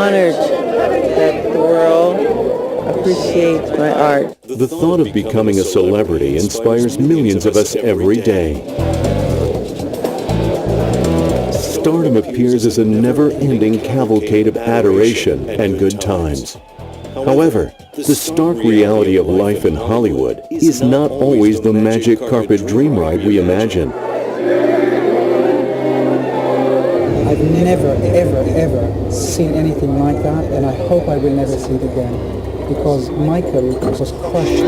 honored that the world appreciates my art. The thought of becoming a celebrity inspires millions of us every day. Stardom appears as a never-ending cavalcade of adoration and good times. However, the stark reality of life in Hollywood is not always the magic carpet dream ride we imagine. I've never, ever, ever seen anything like that, and I hope I will never see it again, because Michael was crushed.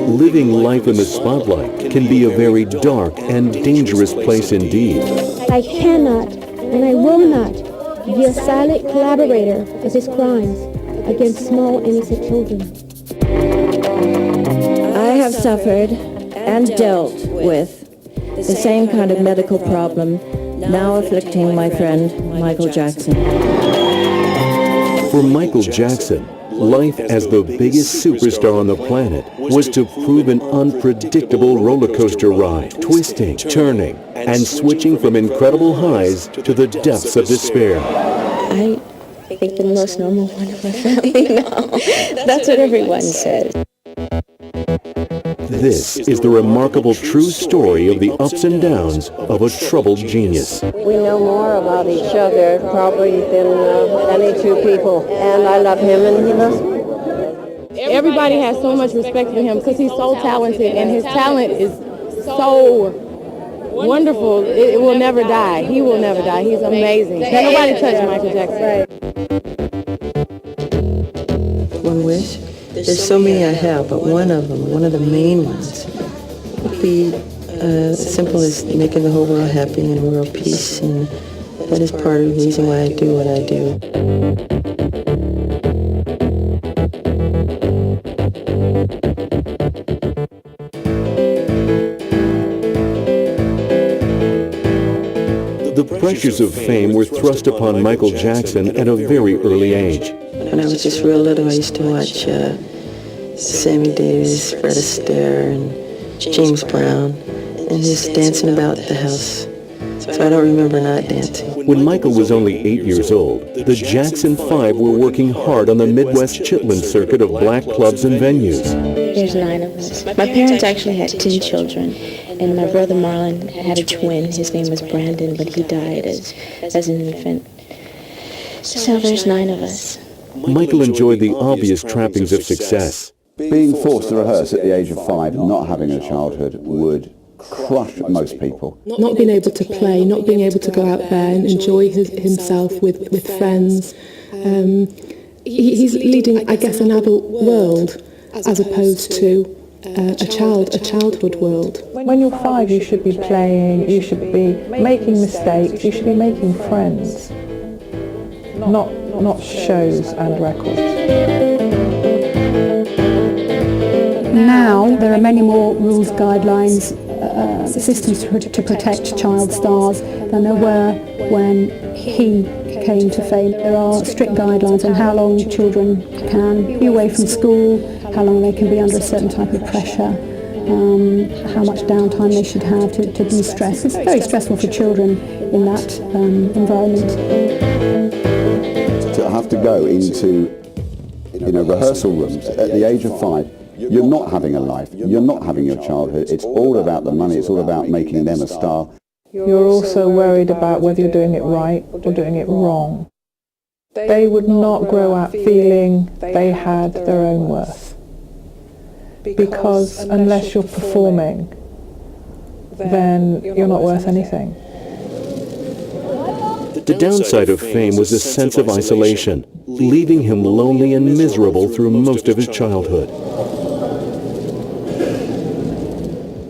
Living life in the spotlight can be a very dark and dangerous place indeed. I cannot, and I will not, be a silent collaborator with his crimes against small, innocent children. I have suffered and dealt with the same kind of medical problem now afflicting my friend Michael Jackson. For Michael Jackson, life as the biggest superstar on the planet was to prove an unpredictable roller coaster ride, twisting, turning, and switching from incredible highs to the depths of despair. I think the most normal one of my family now. That's what everyone says. This is the remarkable true story of the ups and downs of a troubled genius. We know more about each other probably than any two people, and I love him and he loves me. Everybody has so much respect for him because he's so talented, and his talent is so wonderful. It will never die. He will never die. He's amazing. Can't nobody touch Michael Jackson. One wish? There's so many I have, but one of the main ones, would be as simple as making the whole world happy and world peace, and that is part of the reason why I do what I do. The pressures of fame were thrust upon Michael Jackson at a very early age. When I was just real little, I used to watch Sammy Davis, Fred Astaire, and James Brown, and just dancing about the house. So I don't remember not dancing. When Michael was only 8 years old, the Jackson 5 were working hard on the Midwest Chitlin circuit of black clubs and venues. There's 9 of us. My parents actually had 10 children, and my brother Marlon had a twin. His name was Brandon, but he died as an infant. So there's 9 of us. Michael enjoyed the obvious trappings of success. Being forced to rehearse at the age of 5, not having a childhood, would crush most people. Not being able to play, not being able to go out there and enjoy himself with friends. He's leading, I guess, an adult world as opposed to a childhood world. When you're 5, you should be playing, you should be making mistakes, you should be making friends, not shows and records. Now there are many more rules, guidelines, systems to protect child stars than there were when he came to fame. There are strict guidelines on how long children can be away from school, how long they can be under a certain type of pressure, how much downtime they should have to de-stress. It's very stressful for children in that environment. To have to go into rehearsal rooms at the age of 5, you're not having a life, you're not having your childhood, it's all about the money, it's all about making them a star. You're also worried about whether you're doing it right or doing it wrong. They would not grow up feeling they had their own worth. Because unless you're performing, then you're not worth anything. The downside of fame was a sense of isolation, leaving him lonely and miserable through most of his childhood.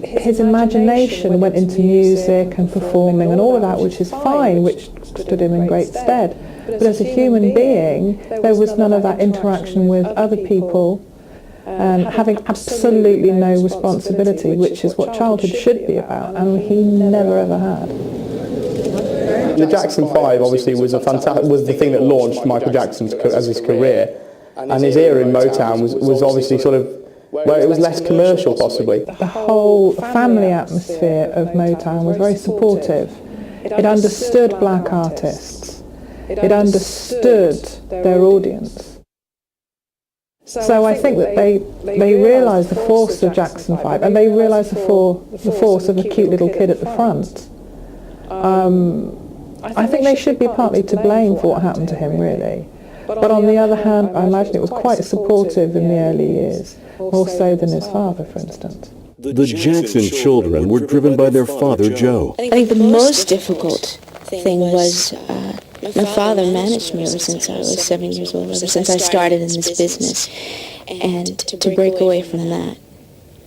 His imagination went into music and performing and all of that, which is fine, which stood him in great stead. But as a human being, there was none of that interaction with other people, having absolutely no responsibility, which is what childhood should be about, and he never ever had. The Jackson 5 obviously was the thing that launched Michael Jackson as his career, and his era in Motown was obviously sort of where it was less commercial possibly. The whole family atmosphere of Motown was very supportive. It understood black artists, It understood their audience. So I think that they realised the force of Jackson 5, and they realised the force of a cute little kid at the front. I think they should be partly to blame for what happened to him, really. But on the other hand, I imagine it was quite supportive in the early years, more so than his father, for instance. The Jackson children were driven by their father, Joe. I think the most difficult thing was my father managed me ever since I was 7 years old, ever since I started in this business. And to break away from that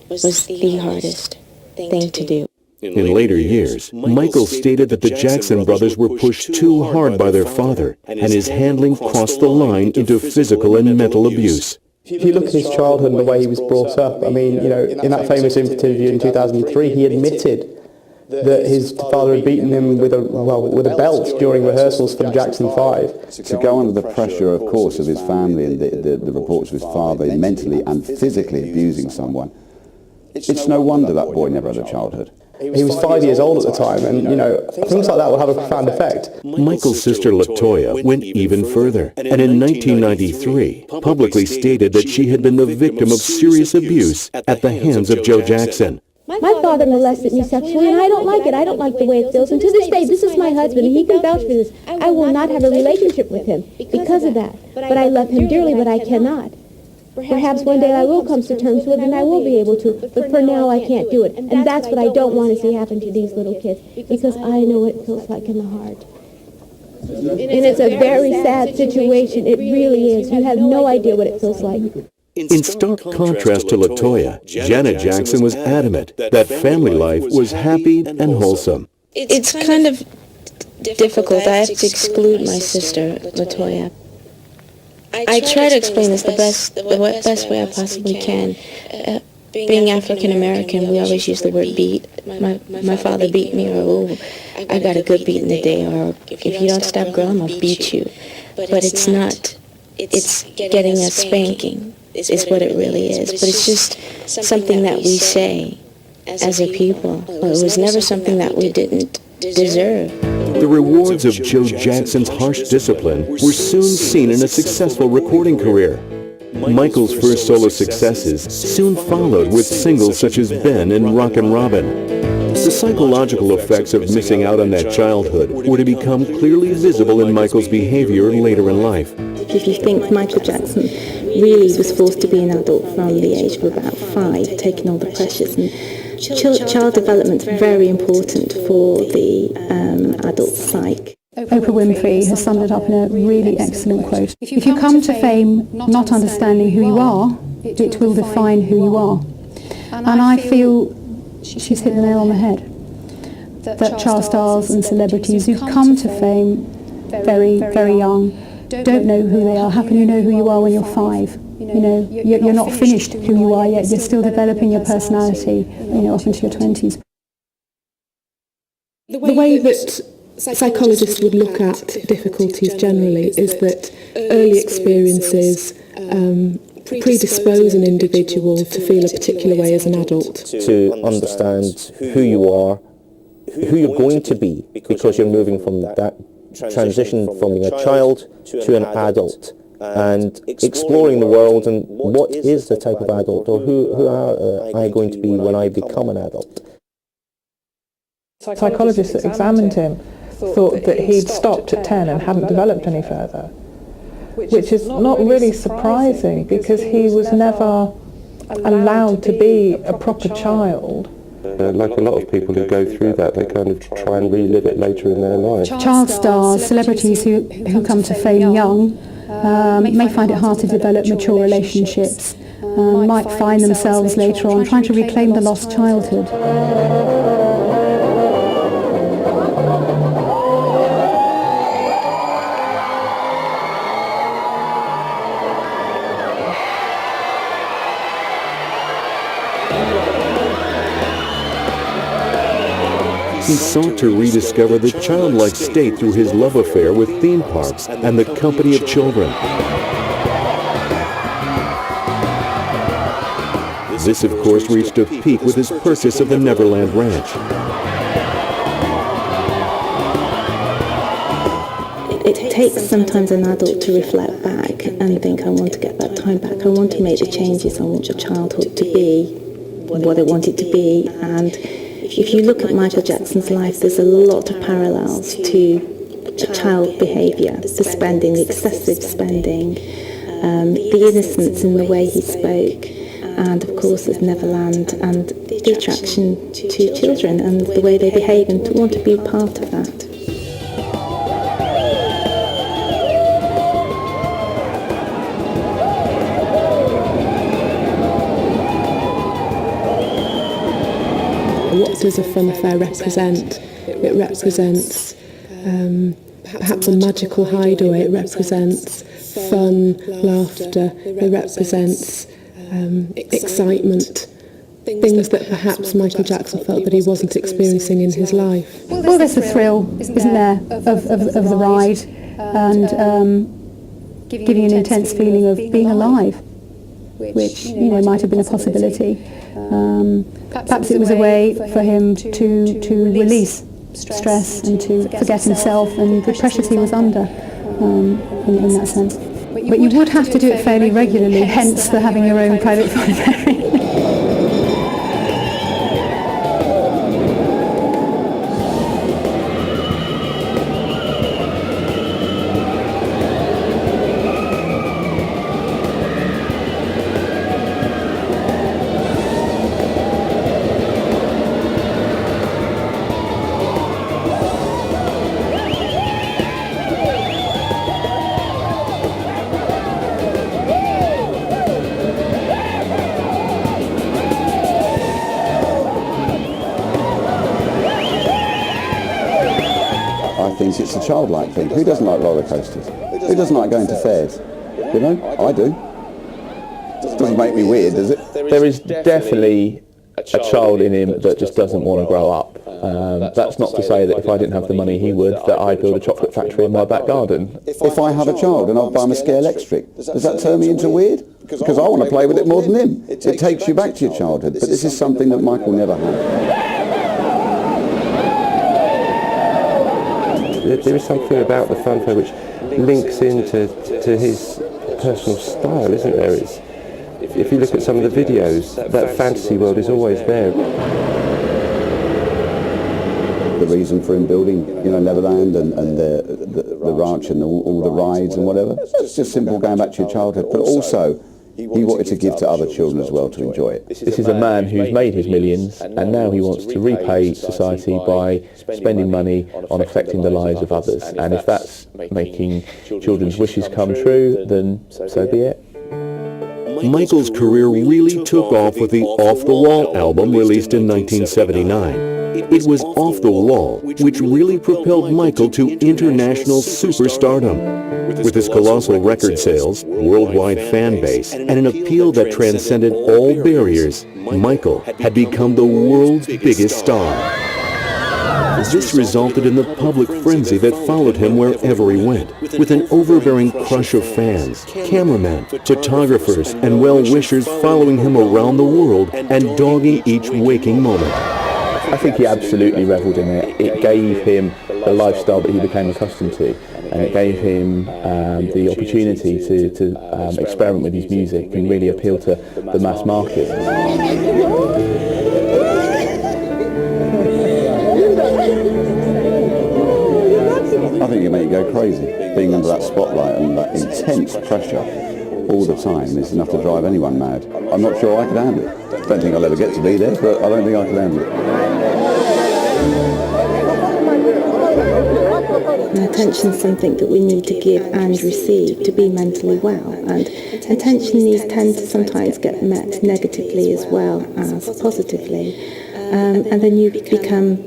was the hardest thing to do. In later years, Michael stated that the Jackson brothers were pushed too hard by their father, and his handling crossed the line into physical and mental abuse. If you look at his childhood and the way he was brought up, I mean, you know, in that famous interview in 2003, he admitted that his father had beaten him with a belt during rehearsals for Jackson 5. To go under the pressure, of course, of his family and the reports of his father mentally and physically abusing someone, it's no wonder that boy never had a childhood. He was 5 years old at the time, and, you know, things like that will have a profound effect. Michael's sister LaToya went even further, and in 1993 publicly stated that she had been the victim of serious abuse at the hands of Joe Jackson. My father molested me sexually, and I don't like it. I don't like the way it feels. And to this day, this is my husband, and he can vouch for this. I will not have a relationship with him because of that. But I love him dearly, but I cannot. Perhaps one day I will come to terms with it, and I will be able to. But for now, I can't do it. And that's what I don't want to see happen to these little kids, because I know what it feels like in the heart. And it's a very sad situation. It really is. You have no idea what it feels like. In stark contrast to LaToya, Janet Jackson was adamant that family life was happy and wholesome. It's kind of difficult. I have to exclude my sister, LaToya. I try to explain this the best way I possibly can. Being African American, we always use the word beat. My father beat me, or I got a good beat in the day, or if you don't stop growing, I'll beat you. But it's not. It's getting a spanking is what it really is. But it's just something that we say as a people. It was never something that we didn't deserve. The rewards of Joe Jackson's harsh discipline were soon seen in a successful recording career. Michael's first solo successes soon followed with singles such as Ben and Rockin' Robin. The psychological effects of missing out on that childhood were to become clearly visible in Michael's behavior later in life. If you think Michael Jackson really was forced to be an adult from the age of about 5, taking all the pressures, and child development is very important for the adult psyche. Oprah Winfrey has summed it up in a really excellent quote. If you come to fame not understanding who you are, it will define who you are. And I feel she's hit the nail on the head. That child stars and celebrities who come to fame very, very young don't know who they are. How can you know who you are when you're 5? You know, you're not finished who you are yet. You're still developing your personality, up into your 20s. The way that psychologists would look at difficulties generally is that early experiences predispose an individual to feel a particular way as an adult. To understand who you are, who you're going to be, because you're moving from that transition from being a child to an adult, and exploring the world and what is the type of adult, or who are I going to be when I become an adult. Psychologists that examined him thought that he'd stopped at 10 and hadn't developed any further, which is not really surprising because he was never allowed to be a proper child. Like a lot of people who go through that, they kind of try and relive it later in their life. Child stars, celebrities who come to fame young, may find it hard to develop mature relationships, might find themselves later on trying to reclaim the lost childhood. He sought to rediscover the childlike state through his love affair with theme parks and the company of children. This, of course, reached a peak with his purchase of the Neverland Ranch. it takes sometimes an adult to reflect back and think, I want to get that time back. I want to make the changes. I want the childhood to be what I want it to be. And if you look at Michael Jackson's life, there's a lot of parallels to child behaviour, the spending, the excessive spending, the innocence in the way he spoke, and of course there's Neverland and the attraction to children and the way they behave and to want to be part of that. What does a fun affair represent? It represents perhaps a magical hideaway. It represents fun, laughter. It represents excitement, things that perhaps Michael Jackson felt that he wasn't experiencing in his life. Well, there's the thrill, isn't there, of the ride, and giving an intense feeling of being alive, which might have been a possibility. Perhaps it was a way for him to release stress and to forget himself and the pressures he was under, in that sense. But you would have to do it fairly regularly, hence the having your own private fun ferry. It's a childlike thing. Who doesn't like roller coasters? Who doesn't like going to fairs? You know, I do. Doesn't make me weird, does it? There is definitely a child in him that just doesn't want to grow up. That's not to say that if I didn't have the money he would, that I'd build a chocolate factory in my back garden. If I have a child and I buy him a Scare Electric, does that turn me into weird? Because I want to play with it more than him. It takes you back to your childhood. But this is something that Michael never had. There is something about the funfair which links into his personal style, isn't there? If you look at some of the videos, that fantasy world is always there. The reason for him building, Neverland and the ranch and all the rides and whatever, it's just simple going back to your childhood. But also, he wanted to give to other children as well to enjoy it. This is a man who's made his millions, and now he wants to repay society by spending money on affecting the lives of others. And if that's making children's wishes come true, then so be it. Michael's career really took off with the Off the Wall album released in 1979. It was Off the Wall which really propelled Michael to international superstardom. With his colossal record sales, worldwide fan base, and an appeal that transcended all barriers, Michael had become the world's biggest star. This resulted in the public frenzy that followed him wherever he went, with an overbearing crush of fans, cameramen, photographers, and well-wishers following him around the world and dogging each waking moment. I think he absolutely revelled in it. It gave him the lifestyle that he became accustomed to, and it gave him the opportunity to experiment with his music and really appeal to the mass market. I think it made you go crazy. Being under that spotlight and that intense pressure all the time is enough to drive anyone mad. I'm not sure I could handle it. I don't think I'll ever get to be there, but I don't think I could handle it. Attention is something that we need to give and receive to be mentally well, and attention needs tend to sometimes get met negatively as well as positively, and then you become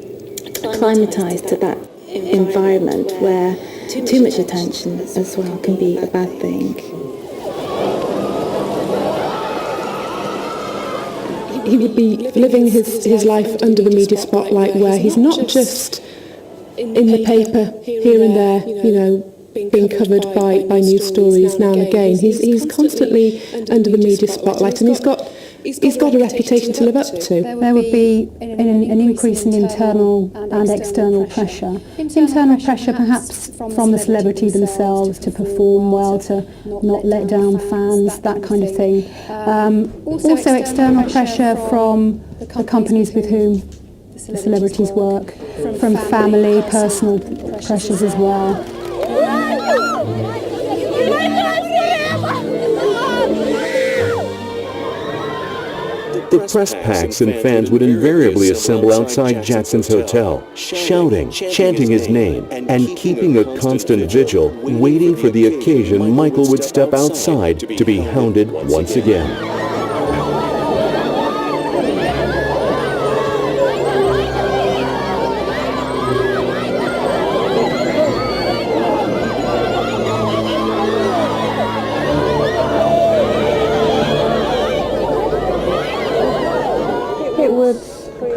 acclimatized to that environment where too much attention as well can be a bad thing. He would be living his life under the media spotlight, where he's not just in the paper here and there, being covered by news stories now and again. He's constantly under the media spotlight, and he's got he's got a reputation to live up to. There would be an increase in internal and external pressure. Internal pressure perhaps from the celebrity themselves to perform well, to not let down fans, that kind of thing. Also external pressure from the companies with whom the celebrities work, from family, personal pressures as well. The press packs and fans would invariably assemble outside Jackson's hotel, shouting, chanting his name, and keeping a constant vigil, waiting for the occasion Michael would step outside to be hounded once again.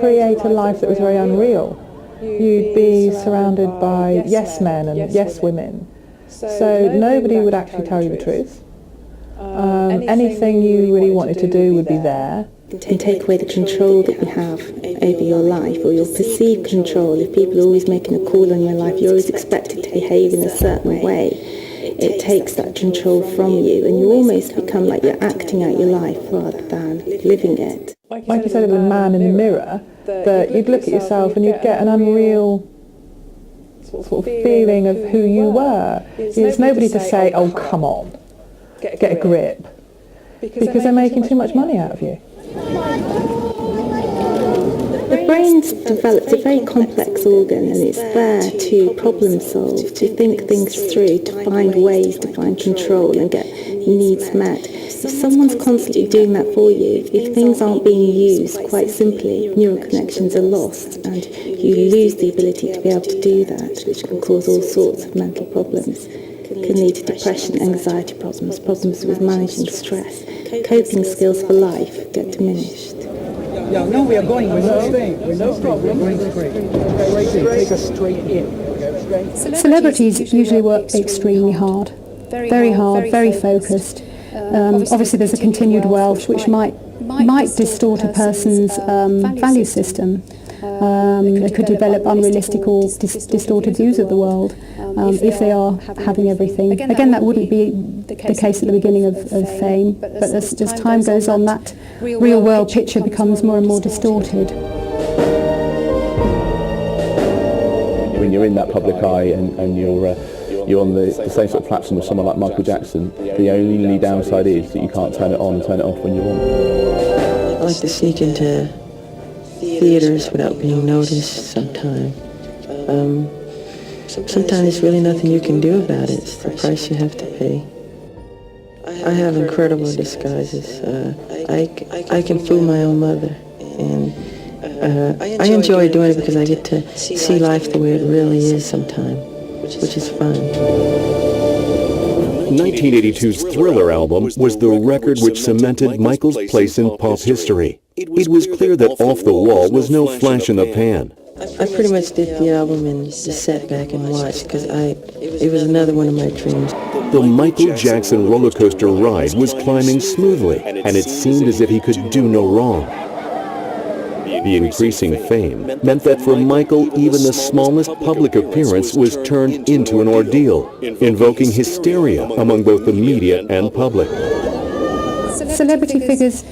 Create a life that was very unreal. You'd be surrounded by yes men and yes women, so nobody would actually tell you the truth. Anything you really wanted to do would be there. And take away the control that you have over your life, or your perceived control. If people are always making a call on your life, you're always expected to behave in a certain way. It takes that control from you, and you almost become like you're acting out your life rather than living it. Like you said, a man in the mirror, that you'd look at yourself and you'd get an unreal sort of feeling of who you were. There's nobody to say, oh, come on, get a grip, because they're making too much money out of you. The brain's developed a very complex organ, and it's there to problem solve, to think things through, to find ways to find control and get needs met. If someone's constantly doing that for you, if things aren't being used, quite simply, neural connections are lost, and you lose the ability to be able to do that, which can cause all sorts of mental problems. It can lead to depression, anxiety problems, problems with managing stress. Coping skills for life get diminished. Yeah, no, we are going. We're not staying. We're no problem. We're going straight. Take us straight in. Celebrities usually work extremely hard, very hard, very focused. Obviously, there's a continued wealth which might distort a person's value system. They could develop unrealistic or distorted views of the world if they are having everything. Again, that wouldn't be the case at the beginning of fame, but as time goes on, that real-world picture becomes more and more distorted. When you're in that public eye and you're on the same sort of platform as someone like Michael Jackson, the only downside is that you can't turn it on and turn it off when you want. I like to sneak into theaters without being noticed sometimes. Sometimes there's really nothing you can do about it. It's the price you have to pay. I have incredible disguises. I can fool my own mother, and I enjoy doing it because I get to see life the way it really is sometimes, which is fun. 1982's Thriller album was the record which cemented Michael's place in pop history. It was clear that Off the Wall was no flash in the pan. I pretty much did the album and just sat back and watched because it was another one of my dreams. The Michael Jackson roller coaster ride was climbing smoothly, and it seemed as if he could do no wrong. The increasing fame meant that for Michael, even the smallest public appearance was turned into an ordeal, invoking hysteria among both the media and public. Celebrity figures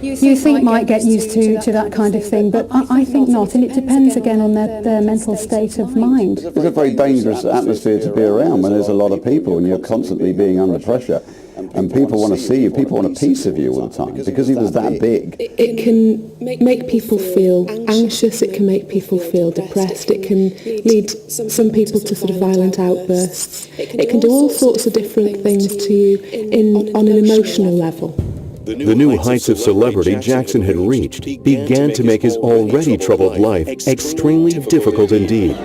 you think might get used to that kind of thing, but I think not, and it depends again on their mental state of mind. It's a very dangerous atmosphere to be around when there's a lot of people and you're constantly being under pressure. And people want to see you, people want a piece of you all the time, because he was that big. It can make people feel anxious, it can make people feel depressed, it can lead some people to sort of violent outbursts. It can do all sorts of different things to you on an emotional level. The new heights of celebrity Jackson had reached began to make his already troubled life extremely difficult indeed.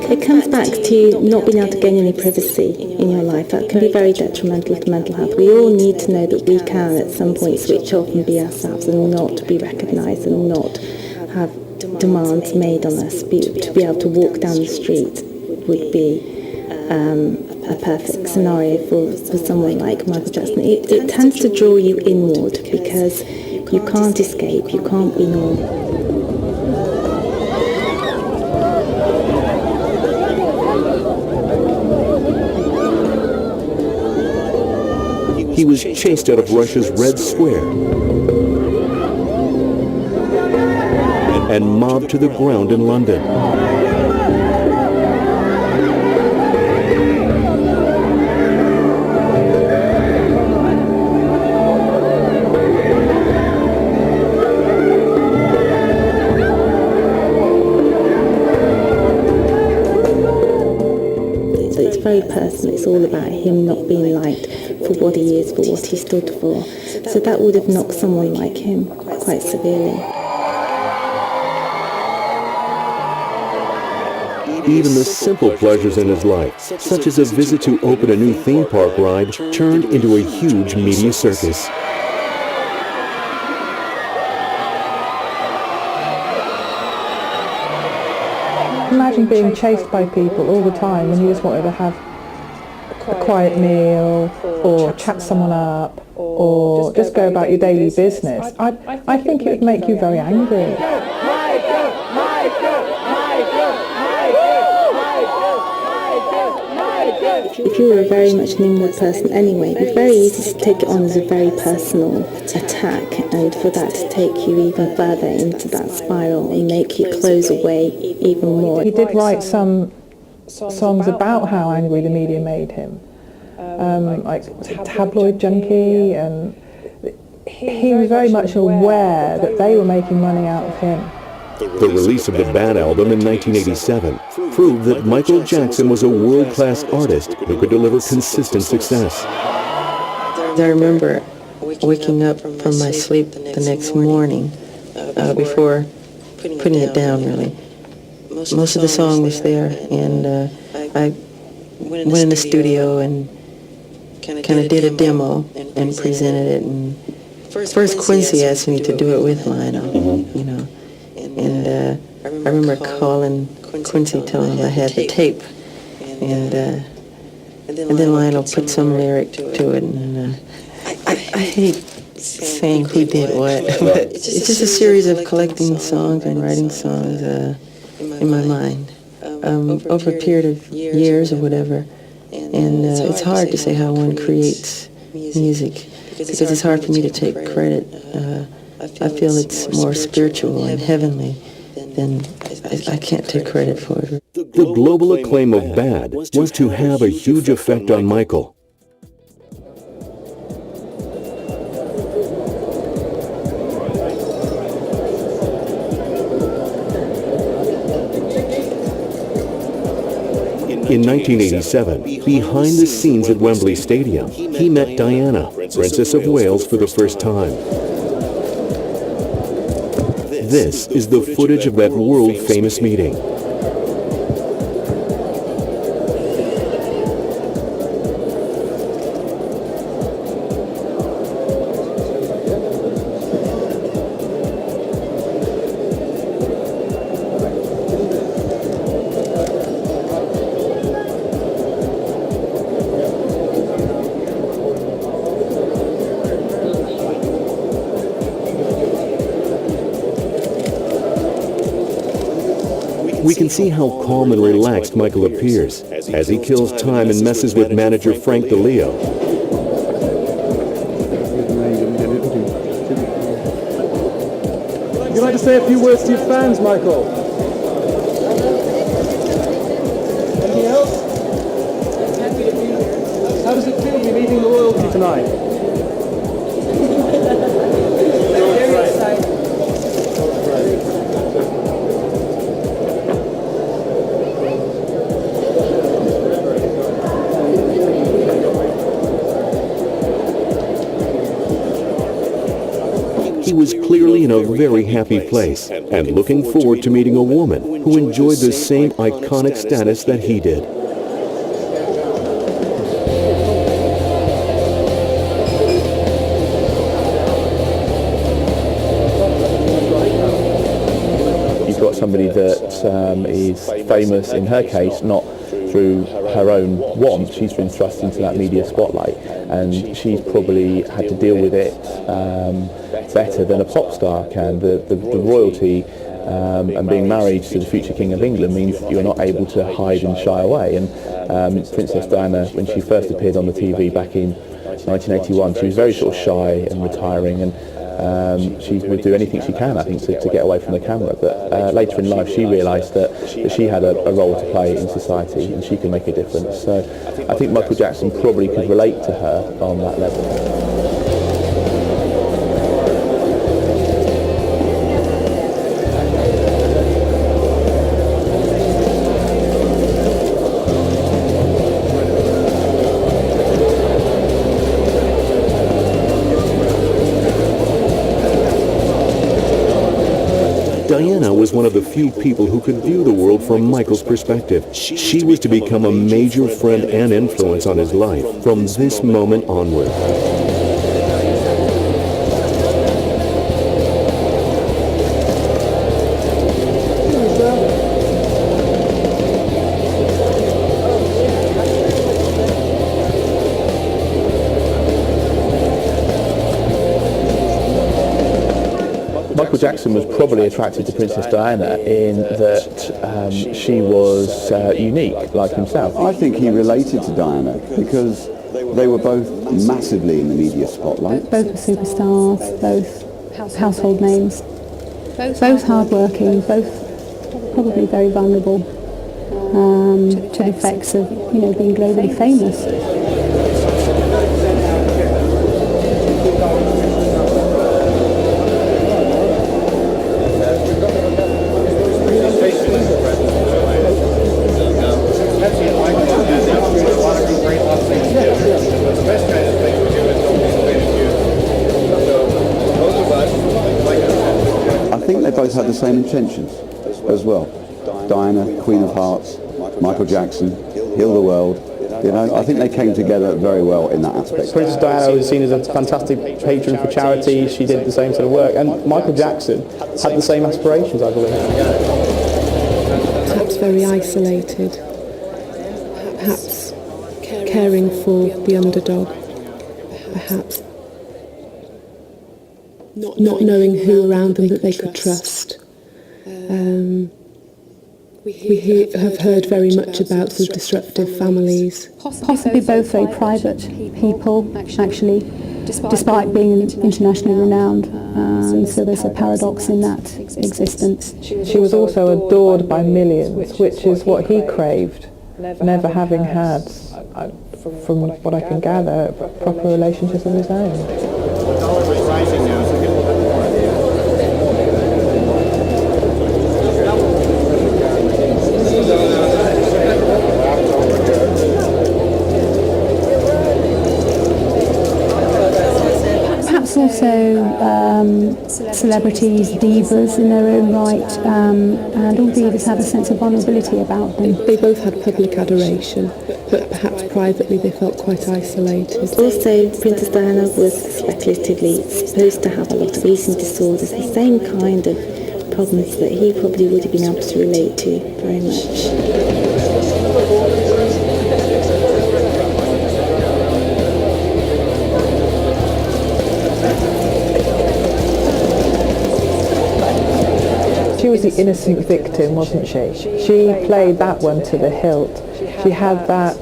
It comes back to not being able to gain any privacy in your life. That can be very detrimental to mental health. We all need to know that we can at some point switch off and be ourselves and not be recognised and not have demands made on us. To be able to walk down the street would be a a perfect scenario for someone like Michael Jackson. It tends to draw you inward because you can't escape, you can't be normal. He was chased out of Russia's Red Square and mobbed to the ground in London. So it's very personal. It's all about him not being liked for what he is, for what he stood for. So that would have knocked someone like him quite severely. Even the simple pleasures in his life, such as a visit to open a new theme park ride, turned into a huge media circus. Imagine being chased by people all the time and you just wanted to have a quiet meal or chat someone up or just go about your daily business. I think it would make you very angry. If you were very much an inward person anyway, it'd be very easy to take it on as a very personal attack, and for that to take you even further into that spiral and make you close away even more. He did write some songs about how angry the media made him, like Tabloid Junkie, and he was very much aware that they were making money out of him. The release of the Bad album in 1987 proved that Michael Jackson was a world-class artist who could deliver consistent success. I remember waking up from my sleep the next morning before putting it down, really. Most of the song was there, and I went in the studio and kind of did a demo and presented it. And first Quincy asked me to do it with Lionel, you know. And I remember calling Quincy, telling him I had the tape, and then Lionel put some lyric to it. And I hate saying who did what, but it's just a series of collecting songs and writing songs in my mind over a period of years or whatever. And it's hard to say how one creates music because it's hard for me to take credit. I feel it's more spiritual and heavenly than I can't take credit for it. The global acclaim of Bad was to have a huge effect on Michael. In 1987, behind the scenes at Wembley Stadium, he met Diana, Princess of Wales, for the first time. This is the footage of that world-famous meeting. We can see how calm and relaxed Michael appears as he kills time and messes with manager Frank DeLeo. Would you like to say a few words to your fans, Michael? Anything else? How does it feel to be leading the royalty tonight? Very excited. He was clearly in a very happy place and looking forward to meeting a woman who enjoyed the same iconic status that he did. You've got somebody that is famous, in her case, not through her own want, she's been thrust into that media spotlight, and she's probably had to deal with it better than a pop star can. The royalty and being married to the future King of England means that you're not able to hide and shy away. And Princess Diana, when she first appeared on the TV back in 1981, she was very sort of shy and retiring, and she would do anything she can, I think, to get away from the camera. But later in life, she realised that she had a role to play in society and she could make a difference. So I think Michael Jackson probably could relate to her on that level. Diana was one of the few people who could view the world from Michael's perspective. She was to become a major friend and influence on his life from this moment onward. Michael Jackson was probably attracted to Princess Diana in that she was unique, like himself. I think he related to Diana because they were both massively in the media spotlight. Both were superstars, both household names, both hardworking, both probably very vulnerable to the effects of, being globally famous. Both had the same intentions as well. Diana, Queen of Hearts, Michael Jackson, Heal the World. I think they came together very well in that aspect. Princess Diana was seen as a fantastic patron for charity. She did the same sort of work, and Michael Jackson had the same aspirations, I believe. Perhaps very isolated, perhaps caring for the underdog, perhaps not knowing who around them that they could trust. We have heard very much about the disruptive families. Possibly both very private people, actually, despite being internationally renowned. So there's a paradox in that existence. She was also adored by millions, which is what he craved, never having had, from what I can gather, proper relationships of his own. Also celebrities, divas in their own right, and all divas have a sense of vulnerability about them. They both had public adoration, but perhaps privately they felt quite isolated. Also, Princess Diana was speculatively supposed to have a lot of eating disorders, the same kind of problems that he probably would have been able to relate to very much. She was the innocent victim, wasn't she? She played that one to the hilt. She had that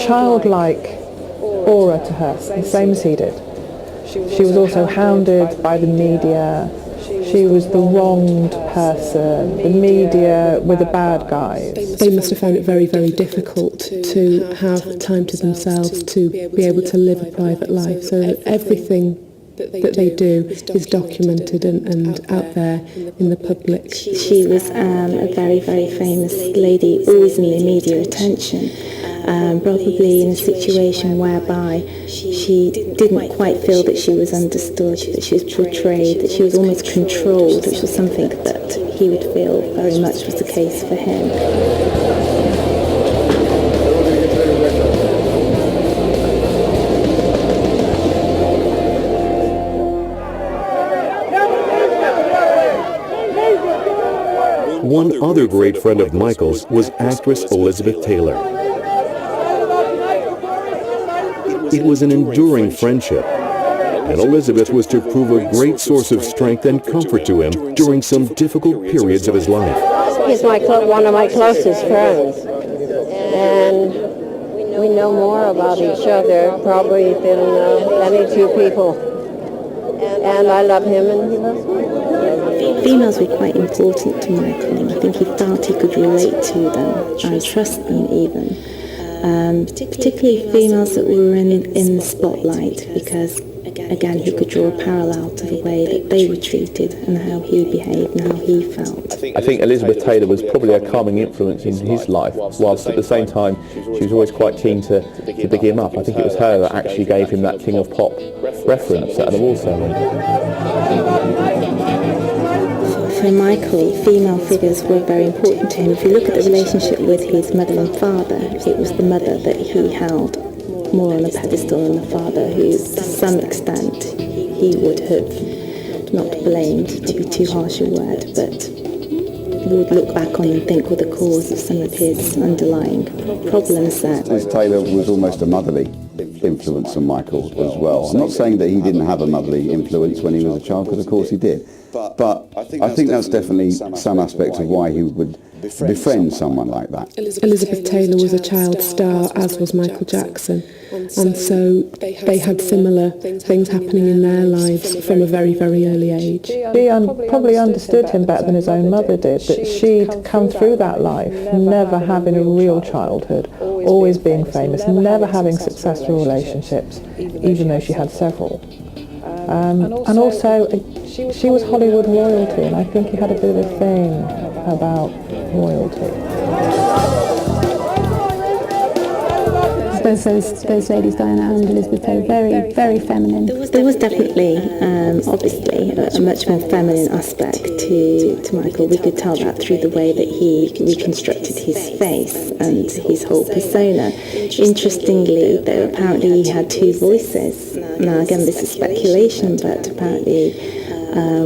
childlike aura to her, the same as he did. She was also hounded by the media. She was the wronged person. The media were the bad guys. They must have found it very, very difficult to have time to themselves, to be able to live a private life, so that everything that they do is documented and out there in the public. She was a very, very famous lady, always in the media attention, probably in a situation whereby she didn't quite feel that she was understood, that she was portrayed, that she was almost controlled, which was something that he would feel very much was the case for him. One Another great friend of Michael's was actress Elizabeth Taylor. It was an enduring friendship, and Elizabeth was to prove a great source of strength and comfort to him during some difficult periods of his life. He's one of my closest friends, and we know more about each other probably than any two people. And I love him and he loves me. Females were quite important to Michael, and I think he felt he could relate to them and trust them even. Particularly females that were in the spotlight, because again he could draw a parallel to the way that they were treated and how he behaved and how he felt. I think Elizabeth Taylor was probably a calming influence in his life, whilst at the same time she was always quite keen to big him up. I think it was her that actually gave him that King of Pop reference at an award ceremony. For Michael, female figures were very important to him. If you look at the relationship with his mother and father, it was the mother that he held more on a pedestal than the father, who to some extent he would have not blamed, to be too harsh a word, but would look back on and think were the cause of some of his underlying problems there. Liz Taylor was almost a motherly influence on Michael as well. I'm not saying that he didn't have a motherly influence when he was a child, because of course he did. But I think that's definitely some aspect of why he would befriend someone like that. Elizabeth Taylor was a child star, as was Michael Jackson, and so they had similar things happening in their lives from a very, very early age. She probably understood him better than his own mother did, that she'd come through that life never having a real childhood, always being famous, never having successful relationships, even though she had several. And also, she was Hollywood royalty, and I think he had a bit of a thing about royalty. Those ladies, Diana and Elizabeth Taylor, very, very feminine. There was definitely, obviously, a much more feminine aspect to Michael. We could tell that through the way that he reconstructed his face and his whole persona. Interestingly, though, apparently he had two voices. Now, again, this is speculation, but apparently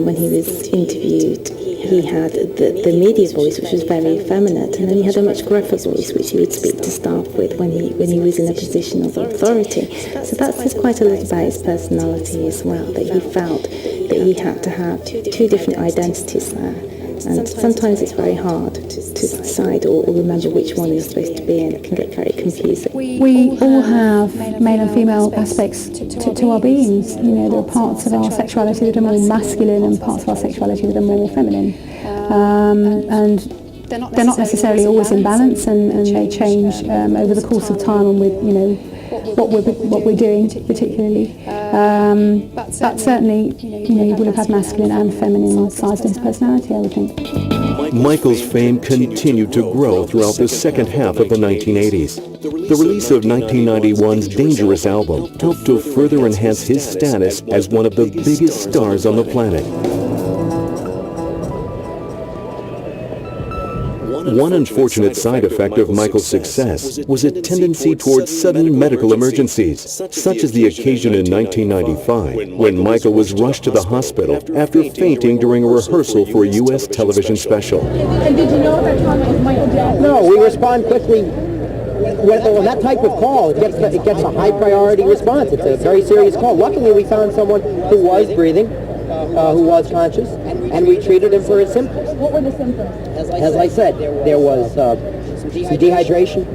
when he was interviewed, he had the media voice, which was very effeminate, and then he had a much gruffer voice, which he would speak to staff with when he was in a position of authority. So that says quite a lot about his personality as well, that he felt that he had to have two different identities there. And sometimes it's very hard to decide or remember which one you're supposed to be in. It can get very confusing. We all have male and female aspects to our beings. You know, there are parts of our sexuality that are more masculine and parts of our sexuality that are more feminine. And they're not necessarily always in balance, and they change over the course of time and with, you know, what we're doing particularly. But certainly, you know, he would have had masculine and feminine sides to his personality, I would think. Michael's fame continued to grow throughout the second half of the 1980s. The release of 1991's Dangerous album helped to further enhance his status as one of the biggest stars on the planet. One unfortunate side effect of Michael's success was a tendency towards sudden medical emergencies, such as the occasion in 1995 when Michael was rushed to the hospital after fainting during a rehearsal for a U.S. television special. And did you know at that time it was Michael Jackson? No, we respond quickly. When that type of call, it gets a high priority response. It's a very serious call. Luckily, we found someone who was breathing, who was conscious, and we treated him for his symptoms. What were the symptoms? As I said, there was some dehydration,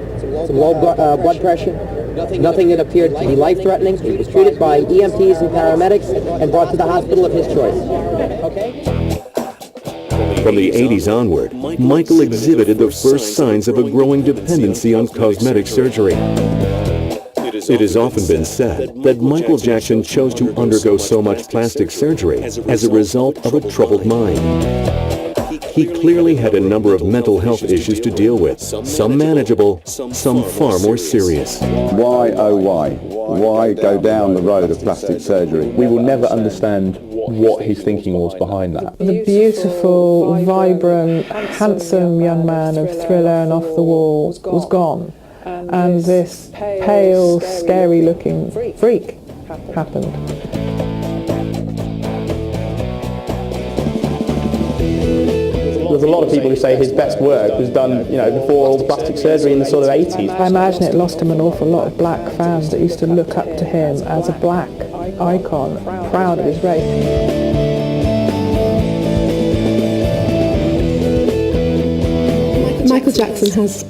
some low blood pressure, nothing that appeared to be life-threatening. He was treated by EMTs and paramedics and brought to the hospital of his choice. From the 80s onward, Michael exhibited the first signs of a growing dependency on cosmetic surgery. It has often been said that Michael Jackson chose to undergo so much plastic surgery as a result of a troubled mind. He clearly had a number of mental health issues to deal with, some manageable, some far more serious. Why, oh why? Why go down the road of plastic surgery? We will never understand what his thinking was behind that. The beautiful, vibrant, handsome young man of Thriller and Off the Wall was gone. And this pale, scary-looking freak happened. With There's a lot of people who say his best work was done, before all the plastic surgery in the sort of 80s. I imagine it lost him an awful lot of black fans that used to look up to him as a black icon, proud of his race. Michael Jackson has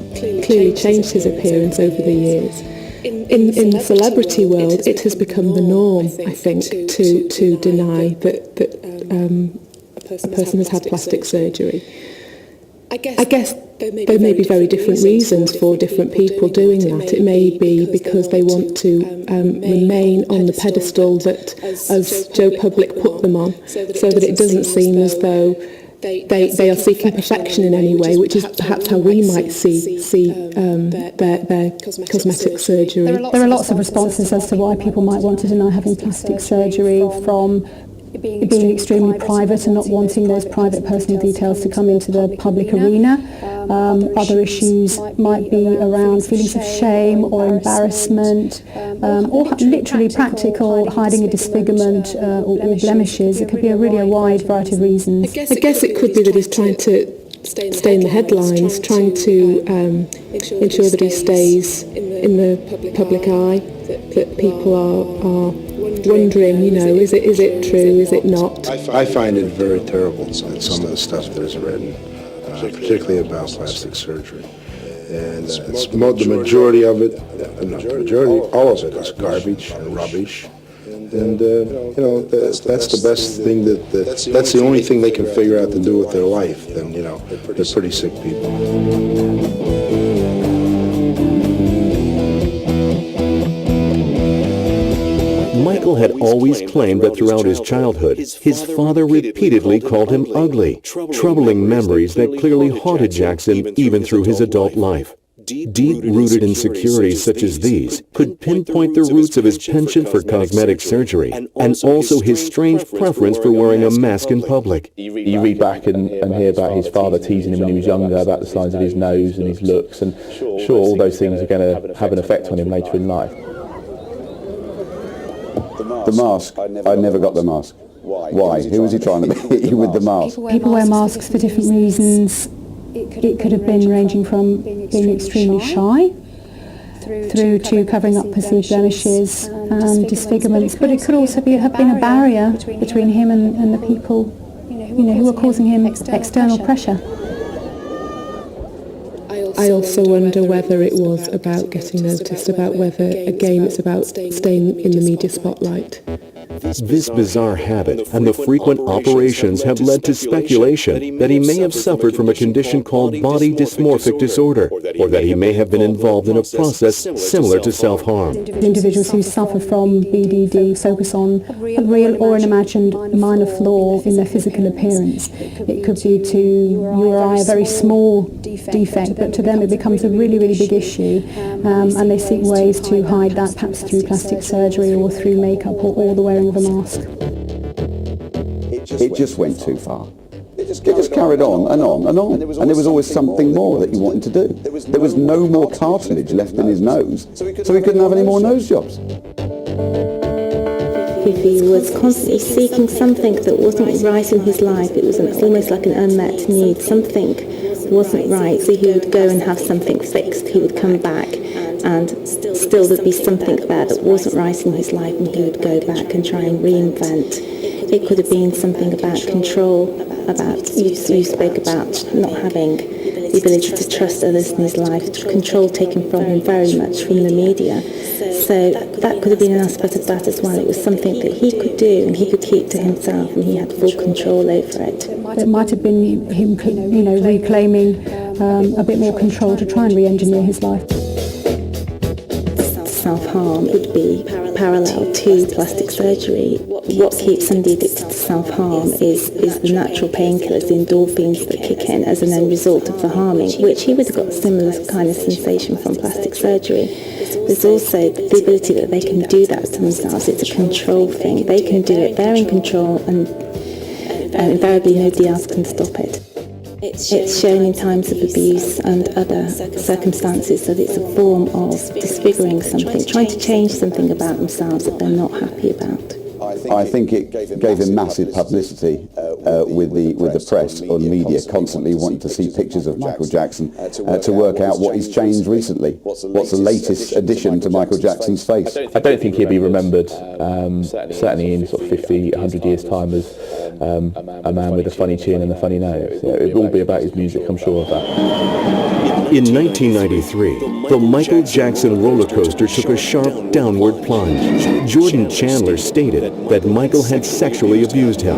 clearly changed his appearance over the years. In the celebrity world, it has become the norm, I think, to deny that a person has had plastic surgery. I guess there may be very different reasons for different people doing that. It may be because they want to remain on the pedestal that, as Joe Public put them on, so that it doesn't seem as though they are seeking perfection in any way, which is perhaps how we might see their cosmetic surgery. There are lots of responses as to why people might want to deny having plastic surgery, from being extremely private and not wanting those private personal details to come into the public arena. Other issues might be around feelings of shame or embarrassment, or literally practical hiding a disfigurement or blemishes. It could be a wide variety of reasons. I guess it could be that he's trying to stay in the headlines, trying to ensure that he stays in the public eye, that people are wondering, is it true, is it not? I find it very terrible, some of the stuff that is written, particularly about plastic surgery. And the majority of it, all of it is garbage and rubbish. And, that's the best thing that's the only thing they can figure out to do with their life. Then, they're pretty sick people. Michael had always claimed that throughout his childhood, his father repeatedly called him ugly, troubling memories that clearly haunted Jackson even through his adult life. Deep-rooted insecurities such as these could pinpoint the roots of his penchant for cosmetic surgery and also his strange preference for wearing a mask in public. You read back and hear about his father teasing him when he was younger about the size of his nose and his looks, and sure, all those things are going to have an effect on him later in life. The mask, I never got the mask. Why? Who was he trying to hit you with the mask? People wear masks for different reasons. It could have been ranging from being extremely shy through to covering up perceived blemishes and disfigurements, but it could also have been a barrier between him and the people who were causing him external pressure. I also wonder whether it was about getting noticed, about whether, again, it's about staying in the media spotlight. This bizarre habit and the frequent operations have led to speculation that he may have suffered from a condition called body dysmorphic disorder, or that he may have been involved in a process similar to self-harm. Individuals who suffer from BDD focus on a real or an imagined minor flaw in their physical appearance. It could be to you or I a very small defect, but to them it becomes a really, really big issue, and they seek ways to hide that, perhaps through plastic surgery or through makeup or the wearing of a mask. It just went too far. It just carried on and on and on, and there was always something more that he wanted to do. There was no more cartilage left in his nose, so he couldn't have any more nose jobs. He was constantly seeking something that wasn't right in his life. It was almost like an unmet need. Something wasn't right, so he would go and have something fixed. He would come back, and still there'd be something there that wasn't right in his life, and he would go back and try and reinvent. It could have been something about control, you spoke about not having the ability to trust others in his life, control taken from him very much from the media. So that could have been an aspect of that as well. It was something that he could do and he could keep to himself, and he had full control over it. It might have been him, reclaiming a bit more control to try and re-engineer his life. Self-harm would be parallel to plastic surgery. What keeps somebody addicted to self-harm is the natural painkillers, the endorphins that kick in as an end result of the harming, which he would have got a similar kind of sensation from plastic surgery. There's also the ability that they can do that to themselves. It's a control thing. They can do it, they're in control, and invariably nobody else can stop it. It's shown in times of abuse and other circumstances that it's a form of disfiguring something, trying to change something about themselves that they're not happy about. I think it gave him massive publicity with the press or media constantly wanting to see pictures of Michael Jackson to work out what he's changed recently. What's the latest addition to Michael Jackson's face? I don't think he'll be remembered, certainly in sort of 50, 100 years' time, as a man with a funny chin and a funny nose. It will be about his music, I'm sure of that. In 1993, the Michael Jackson roller coaster took a sharp downward plunge. Jordan Chandler stated that Michael had sexually abused him.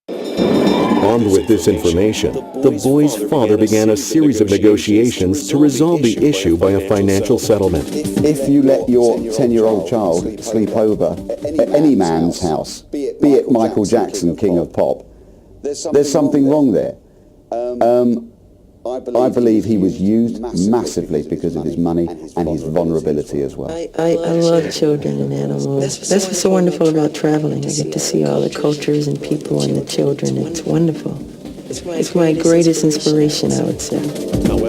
Armed with this information, the boy's father began a series of negotiations to resolve the issue by a financial settlement. If you let your 10-year-old child sleep over at any man's house, be it Michael Jackson, King of Pop, there's something wrong there. I believe he was used massively because of his money and his vulnerability as well. I love children and animals. That's what's so wonderful about traveling. I get to see all the cultures and people and the children. It's wonderful. It's my greatest inspiration, I would say.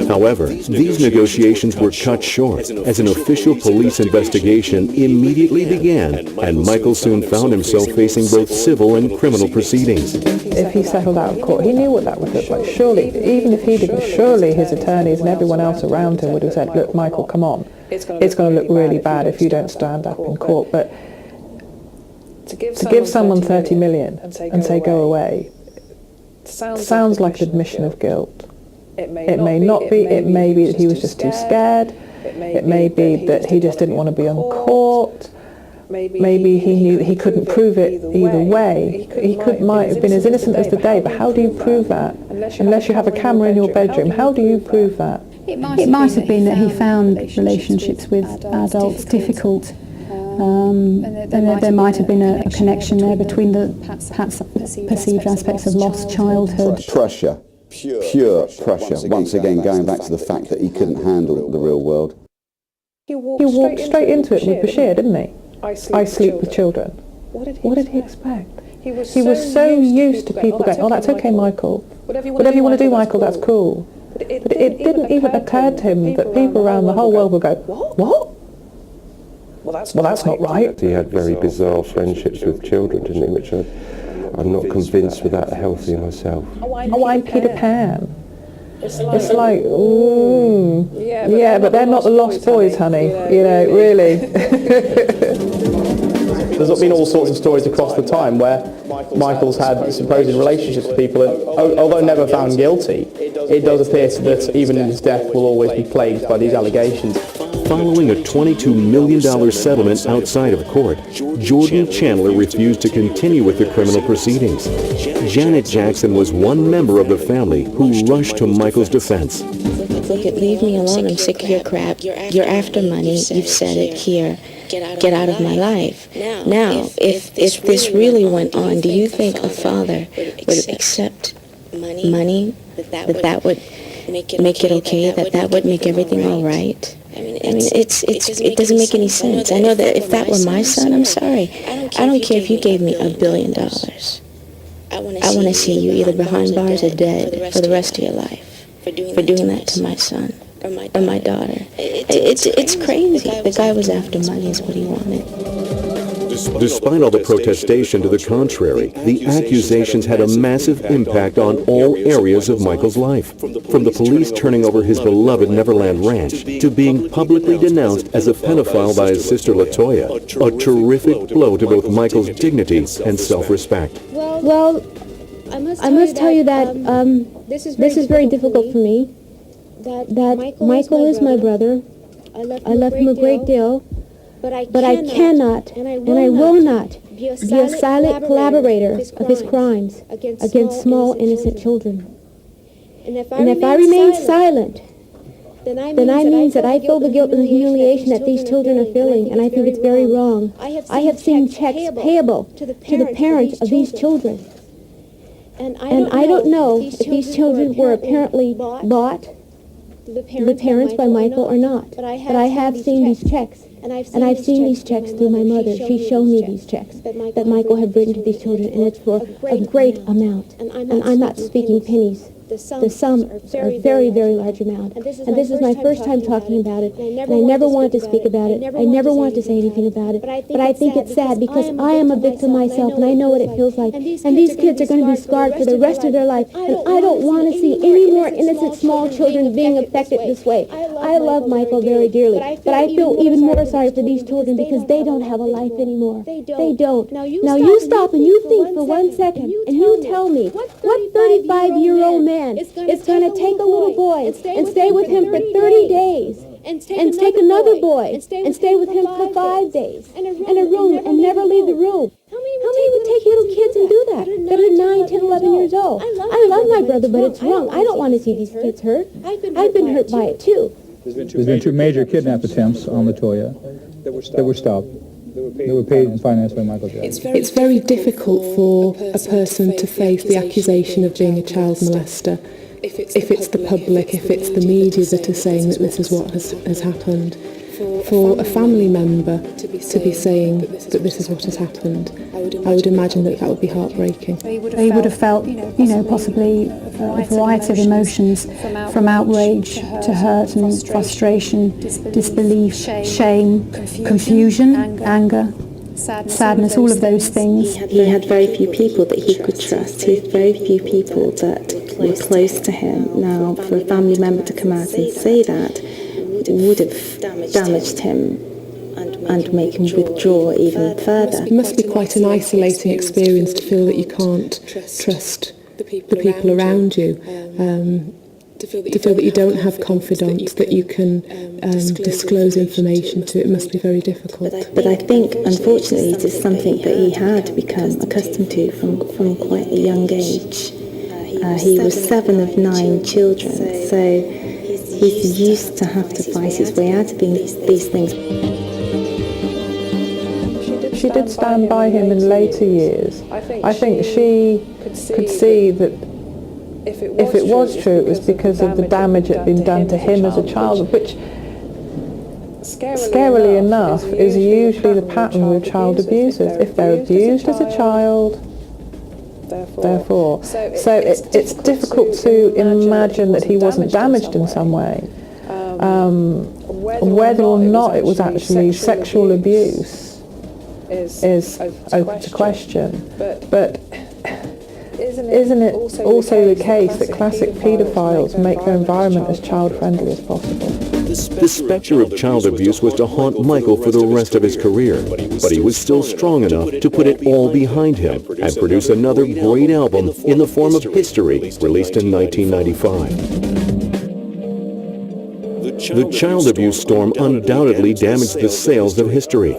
However, these negotiations were cut short as an official police investigation immediately began, and Michael soon found himself facing both civil and criminal proceedings. If he settled out of court, he knew what that would look like. Surely, even if he didn't, surely his attorneys and everyone else around him would have said, look, Michael, come on. It's going to look really bad if you don't stand up in court. But to give someone 30 million and say go away, sounds like an admission of guilt. It may not be. It may be that he was just too scared. It may be that he just didn't want to be on court. Maybe he knew that he couldn't prove it either way. He might have been as innocent as the day, but how do you prove that? Unless you have a camera in your bedroom, how do you prove that? It might have been that he found relationships with adults difficult. And there might have been a connection there between the perhaps perceived aspects of lost childhood. Pressure, pure pressure. Once again, going back to the fact that he couldn't handle the real world. He walked straight into it with Bashir, didn't he? I sleep with children. What did he expect? He was so used to people going, oh, that's okay, Michael. Whatever you want to do, Michael, that's cool. But it didn't even occur to him that people around the whole world would go, what? Well, that's not right. He had very bizarre friendships with children, didn't he, which I'm not convinced were that healthy myself. Oh, I'm Peter Pan. It's like, ooh, yeah, but they're not the Lost Boys, honey, you know, really. There's been all sorts of stories across the time where Michael's had supposed relationships with people, and although never found guilty, it does appear that even in his death will always be plagued by these allegations. Following a $22 million settlement outside of court, Jordan Chandler refused to continue with the criminal proceedings. Janet Jackson was one member of the family who rushed to Michael's defense. Look, leave me alone. I'm sick of your crap. You're after money. You've said it here. Get out of my life. Now, if this really went on, do you think a father would accept money, that would make it okay, that would make everything all right? I mean, it doesn't make any sense. I know that if that were my son, I'm sorry. I don't care if you gave me $1 billion. I want to see you either behind bars or dead for the rest of your life for doing that to my son or my daughter. It's crazy. The guy was after money is what he wanted. Despite all the protestation to the contrary, the accusations had a massive impact on all areas of Michael's life, from the police turning over his beloved Neverland Ranch to being publicly denounced as a pedophile by his sister LaToya, a terrific blow to both Michael's dignity and self-respect. Well, I must tell you that this is very difficult for me, that Michael is my brother. I love him a great deal. But I cannot, and I will not, be a silent collaborator of his crimes against small, innocent children. And if I remain silent, then that means that I feel the guilt and the humiliation that these children are feeling, and I think it's very wrong. I have seen checks payable to the parents of these children. And I don't know if these children were apparently bought to the parents by Michael or not. But I have seen these checks. And I've seen these checks through my mother. She's shown me these checks that Michael had written to these children, and it's for a great amount. And I'm not speaking pennies. The sum are very, very large amount. And this is my first time talking about it. And I never wanted to speak about it. I never wanted to say anything about it. But I think it's sad because I am a victim myself and I know what it feels like. And these kids are going to be scarred for the rest of their life. And I don't want to see any more innocent small children being affected this way. I love Michael very dearly. But I feel even more sorry for these children because they don't have a life anymore. They don't. Now you stop and you think for 1 second and you tell me what 35-year-old man is going to take a little boy and stay with him for 30 days and take another boy and stay with him for 5 days in a room and never leave the room. How many would take little kids and do that are 9, 10, 11 years old? I love my brother, but it's wrong. I don't want to see these kids hurt. I've been hurt by it too. There's been 2 major kidnap attempts on Latoya that were stopped. They were paid and financed by Michael Jackson. It's very difficult for a person to face the accusation of being a child molester if it's the public, if it's the media that are saying that this is what has happened. For a family member to be saying that this is what has happened, I would imagine that would be heartbreaking. They would have felt, possibly a variety of emotions, from outrage to hurt and frustration, disbelief, shame, confusion, anger, sadness, all of those things. He had very few people that he could trust. He had very few people that were close to him. Now, for a family member to come out and say that would have damaged him and make him withdraw even further. It must be quite an isolating experience to feel that you can't trust the people around you, to feel that you don't have confidants, that you can disclose information to. It must be very difficult. But I think, unfortunately, it is something that he had become accustomed to from quite a young age. He was 7 of 9 children, so he's used to have to fight his way out of these things. She did stand by him in later years. I think she could see that if it was true, it was because of the damage that had been done to him as a child, which, scarily enough, is usually the pattern with child abusers. If they're abused as a child, therefore. So it's difficult to imagine that he wasn't damaged in some way. Whether or not it was actually sexual abuse is open to question. But isn't it also the case that classic paedophiles make their environment as child-friendly as possible? The specter of child abuse was to haunt Michael for the rest of his career, but he was still strong enough to put it all behind him and produce another great album in the form of History, released in 1995. The child abuse storm undoubtedly damaged the sales of History.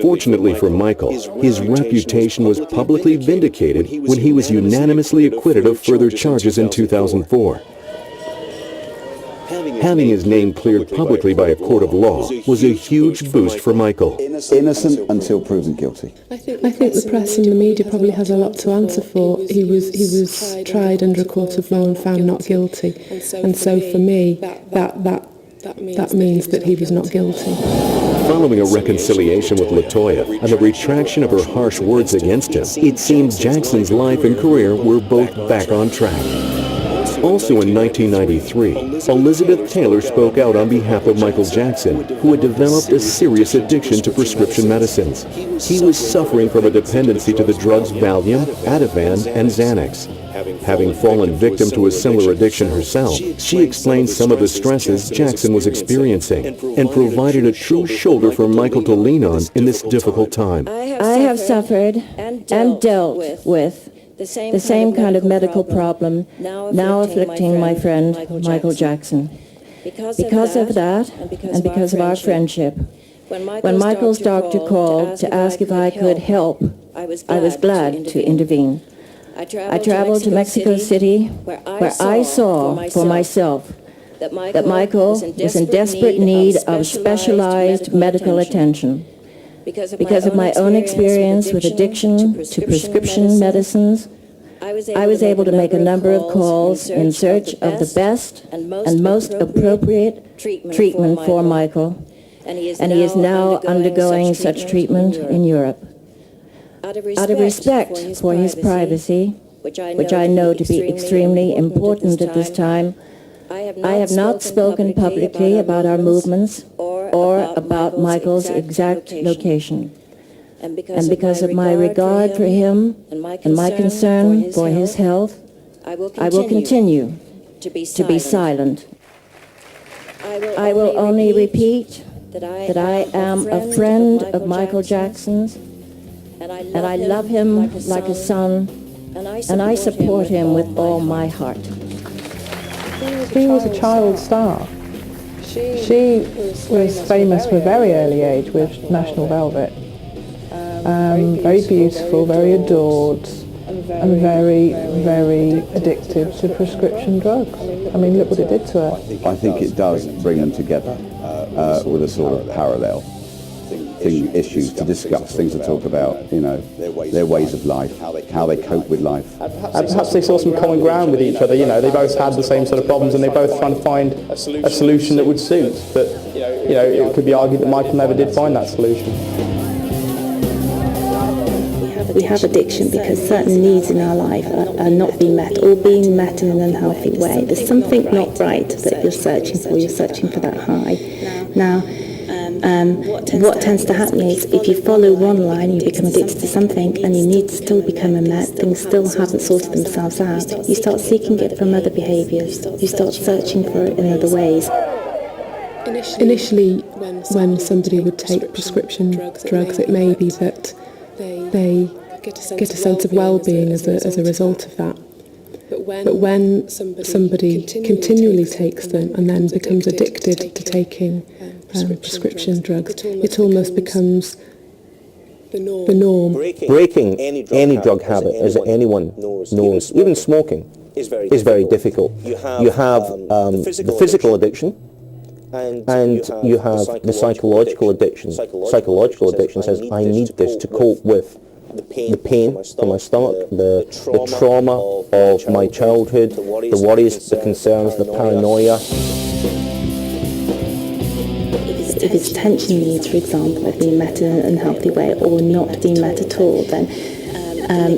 Fortunately for Michael, his reputation was publicly vindicated when he was unanimously acquitted of further charges in 2004. Having his name cleared publicly by a court of law was a huge boost for Michael. Innocent until proven guilty. I think the press and the media probably has a lot to answer for. He was tried under a court of law and found not guilty, and so for me, that means that he was not guilty. Following a reconciliation with Latoya and the retraction of her harsh words against him, it seemed Jackson's life and career were both back on track. Also in 1993, Elizabeth Taylor spoke out on behalf of Michael Jackson, who had developed a serious addiction to prescription medicines. He was suffering from a dependency to the drugs Valium, Ativan, and Xanax. Having fallen victim to a similar addiction herself, she explained some of the stresses Jackson was experiencing and provided a true shoulder for Michael to lean on in this difficult time. I have suffered and dealt with the same kind of medical problem now afflicting my friend Michael Jackson. Because of that, and because of our friendship, when Michael's doctor called to ask if I could help, I was glad to intervene. I traveled to Mexico City, where I saw for myself that Michael was in desperate need of specialized medical attention. Because of my own experience with addiction to prescription medicines, I was able to make a number of calls in search of the best and most appropriate treatment for Michael, and he is now undergoing such treatment in Europe. Out of respect for his privacy, which I know to be extremely important at this time. I have not spoken publicly about our movements or about Michael's exact location. And because of my regard for him and my concern for his health, I will continue to be silent. I will only repeat that I am a friend of Michael Jackson's, and I love him like a son, and I support him with all my heart. She was a child star. She was famous from a very early age with National Velvet. Very beautiful, very adored, and very, very addicted to prescription drugs. I mean, look what it did to her. I think it does bring them together with a sort of parallel issues to discuss, things to talk about, you know, their ways of life, how they cope with life. Perhaps they saw some common ground with each other, you know, they both had the same sort of problems and they both trying to find a solution that would suit. But, you know, it could be argued that Michael never did find that solution. We have addiction because certain needs in our life are not being met or being met in an unhealthy way. There's something not right that you're searching for. You're searching for that high. Now, what tends to happen is if you follow one line, you become addicted to something and your needs still become unmet, things still haven't sorted themselves out. You start seeking it from other behaviours. You start searching for it in other ways. Initially, when somebody would take prescription drugs, it may be that they get a sense of well-being as a result of that. But when somebody continually takes them and then becomes addicted to taking prescription drugs, it almost becomes the norm. Breaking any drug habit, as anyone knows, even smoking, is very difficult. You have the physical addiction, and you have the psychological addiction. Psychological addiction says, I need this to cope with the pain from my stomach, the trauma of my childhood, the worries, the concerns, the paranoia. If his attention needs, for example, have been met in an unhealthy way or not being met at all, then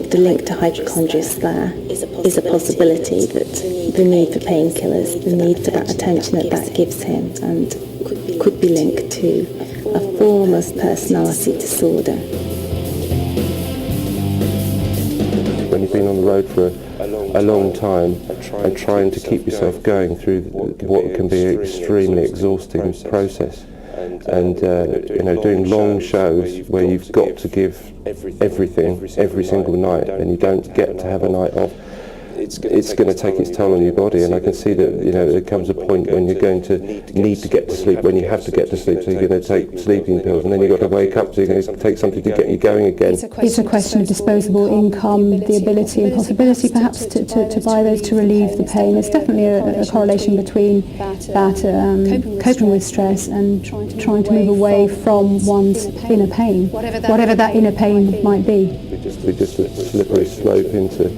the link to hypochondrias there is a possibility that the need for painkillers, the need for that attention that gives him, and could be linked to a form of personality disorder. When you've been on the road for a long time and trying to keep yourself going through what can be an extremely exhausting process, and you know, doing long shows where you've got to give everything every single night and you don't get to have a night off, it's going to take its toll on your body. And I can see that, you know, there comes a point when you're going to need to get to sleep, when you have to get to sleep, so you're going to take sleeping pills, and then you've got to wake up, so you're going to take something to get you going again. It's a question of disposable income, the ability and possibility perhaps to buy those to relieve the pain. There's definitely a correlation between that coping with stress and trying to move away from one's inner pain, whatever that inner pain might be. It's just a slippery slope into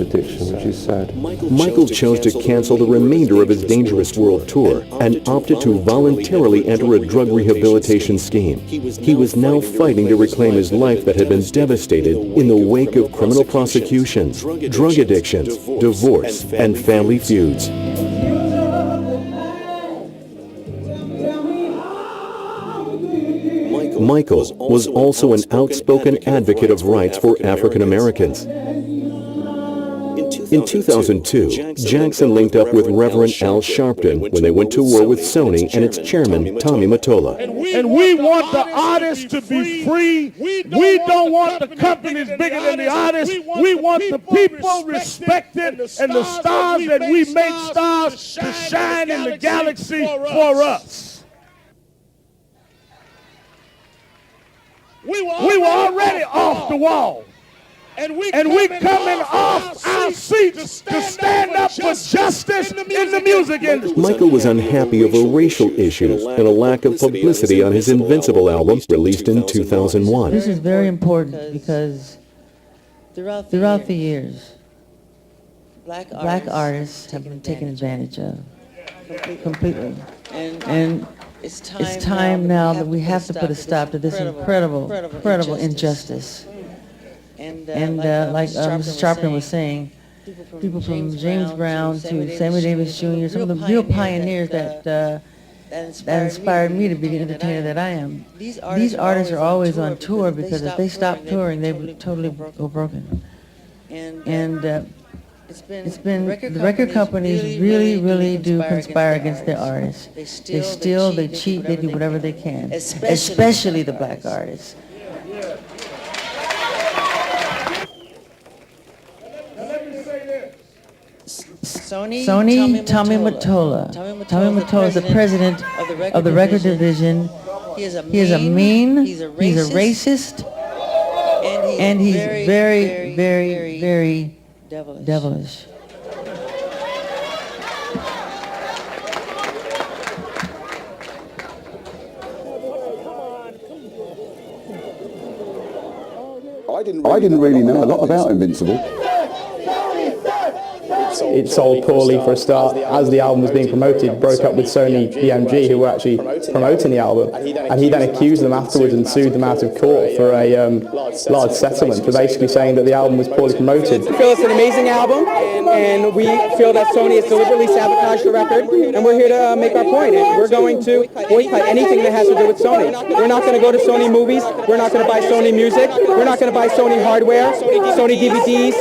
addiction, which is sad. Michael chose to cancel the remainder of his Dangerous World Tour and opted to voluntarily enter a drug rehabilitation scheme. He was now fighting to reclaim his life that had been devastated in the wake of criminal prosecutions, drug addictions, divorce, and family feuds. Michael was also an outspoken advocate of rights for African Americans. In 2002, Jackson linked up with Reverend Al Sharpton when they went to war with Sony and its chairman, Tommy Mottola. And we want the artists to be free. We don't want the companies bigger than the artists. We want the people respected and the stars that we make stars to shine in the galaxy for us. We were already off the wall. And we coming off our seats to stand up for justice in the music industry. Michael was unhappy over racial issues and a lack of publicity on his Invincible album released in 2001. This is very important because throughout the years, black artists have been taken advantage of completely. And it's time now that we have to put a stop to this incredible injustice. And like Mr. Sharpton was saying, people from James Brown to Sammy Davis Jr., some of the real pioneers that inspired me to be the entertainer that I am. These artists are always on tour because if they stop touring, they would totally go broken. And it's been the record companies really do conspire against their artists. They steal, they cheat, they do whatever they can, especially the black artists. Sony Tommy Mottola. Tommy Mottola is the president of the record division. He is a mean, he's a racist, and he's very devilish. I didn't really know a lot about Invincible. It sold poorly for a start. As the album was being promoted, broke up with Sony BMG, who were actually promoting the album, and he then accused them afterwards and sued them out of court for a large settlement for basically saying that the album was poorly promoted. We feel it's an amazing album, and we feel that Sony has deliberately sabotaged the record, and we're here to make our point. And we're going to boycott anything that has to do with Sony. We're not going to go to Sony movies. We're not going to buy Sony music. We're not going to buy Sony hardware, Sony DVDs,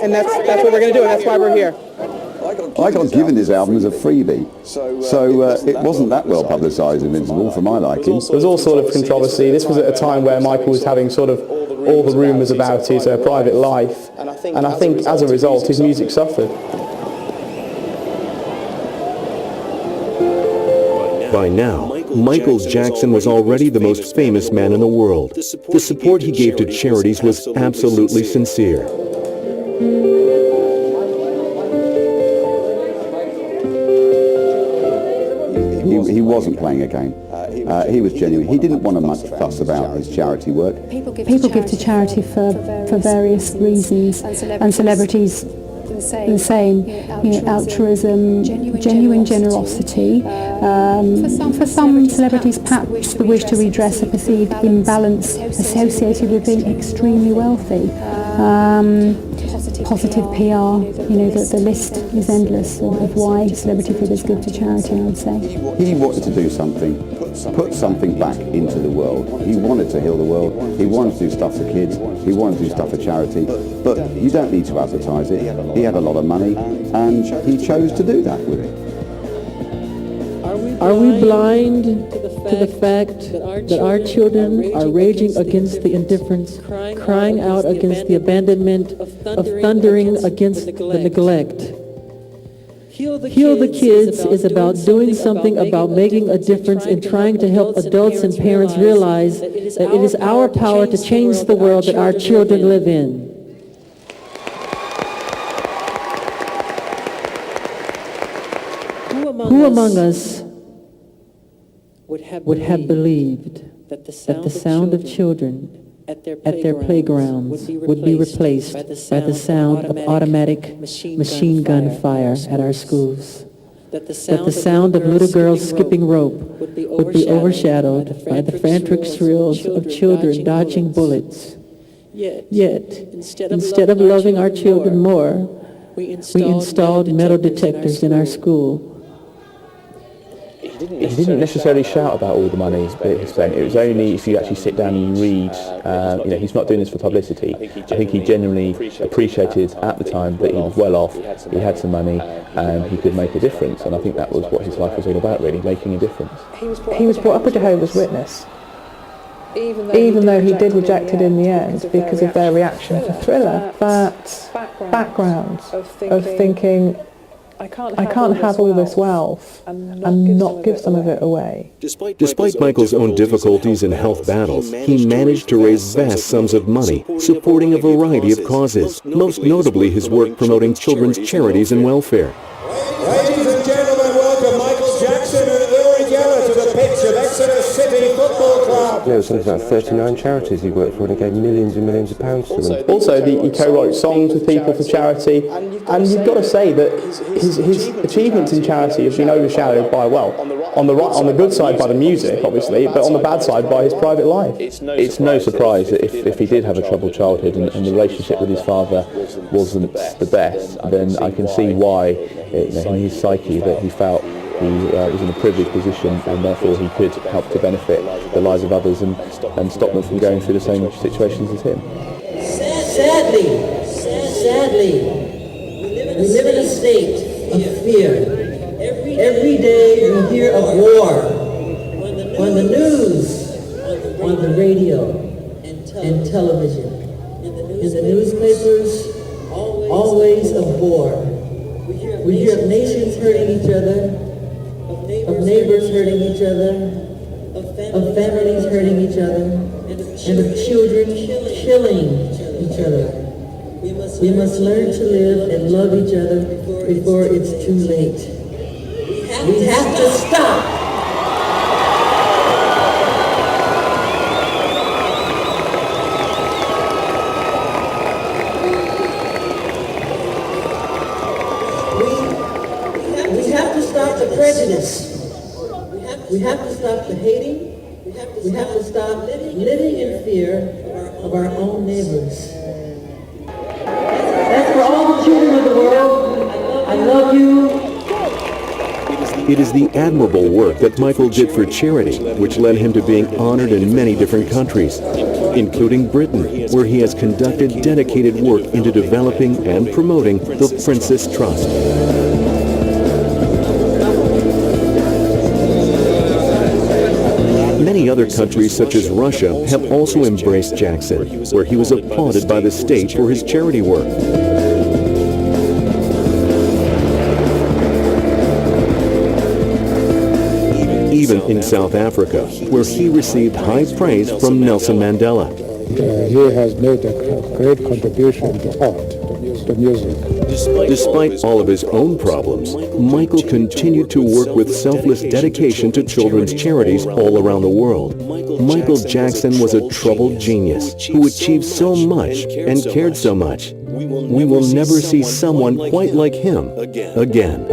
and that's what we're going to do, and that's why we're here. I got given this album as a freebie, so it wasn't that well publicised, Invincible, for my liking. There was all sort of controversy. This was at a time where Michael was having sort of all the rumours about his private life, and I think as a result his music suffered. By now, Michael Jackson was already the most famous man in the world. The support he gave to charities was absolutely sincere. He wasn't playing a game. He was genuine. He didn't want much fuss about his charity work. People give to charity for various reasons, and celebrities the same. You know, altruism, genuine generosity. For some celebrities, perhaps the wish to redress a perceived imbalance associated with being extremely wealthy. Positive PR, you know, the list is endless of why celebrity figures give to charity, I would say. He wanted to do something, put something back into the world. He wanted to heal the world. He wanted to do stuff for kids. He wanted to do stuff for charity. But you don't need to advertise it. He had a lot of money, and he chose to do that with it. Are we blind to the fact that our children are raging against the indifference, crying out against the abandonment, of thundering against the neglect? Heal the Kids is about doing something about making a difference and trying to help adults and parents realize that it is our power to change the world that our children live in. Who among us would have believed that the sound of children at their playgrounds would be replaced by the sound of automatic machine gun fire at our schools? That the sound of little girls skipping rope would be overshadowed by the frantic shrills of children dodging bullets? Yet, instead of loving our children more, we installed metal detectors in our school. He didn't necessarily shout about all the money that he spent. It was only if you actually sit down and read, he's not doing this for publicity. I think he genuinely appreciated at the time that he was well off, he had some money, and he could make a difference. And I think that was what his life was all about, really, making a difference. He was brought up a Jehovah's Witness, even though he did reject it in the end because of their reaction to Thriller. That background of thinking, I can't have all this wealth and not give some of it away. Despite Michael's own difficulties and health battles, he managed to raise vast sums of money, supporting a variety of causes, most notably his work promoting children's charities and welfare. Ladies and gentlemen, welcome Michael Jackson and Uri Geller to the pitch of Exeter City Football Club. There was something like 39 charities he worked for, and he gave millions and millions of pounds to them. Also, he co-wrote songs with people for charity, and you've got to say that his achievements in charity have been overshadowed by, on the good side by the music, obviously, but on the bad side by his private life. It's no surprise that if he did have a troubled childhood and the relationship with his father wasn't the best, then I can see why in his psyche that he felt he was in a privileged position and therefore he could help to benefit the lives of others and stop them from going through the same situations as him. Sadly, we live in a state of fear. Every day we hear of war on the news, on the radio, and television. In the newspapers, always of war. We hear of nations hurting each other, of neighbors hurting each other, of families hurting each other, and of children killing each other. We must learn to live and love each other before it's too late. We have to stop. We have to stop the prejudice. We have to stop the hating. We have to stop living in fear of our own neighbors. That's for all the children of the world. I love you. It is the admirable work that Michael did for charity which led him to being honored in many different countries, including Britain, where he has conducted dedicated work into developing and promoting the Princess Trust. Many other countries, such as Russia, have also embraced Jackson, where he was applauded by the state for his charity work. Even in South Africa, where he received high praise from Nelson Mandela. He has made a great contribution to art, to music. Despite all of his own problems, Michael continued to work with selfless dedication to children's charities all around the world. Michael Jackson was a troubled genius who achieved so much and cared so much. We will never see someone quite like him again.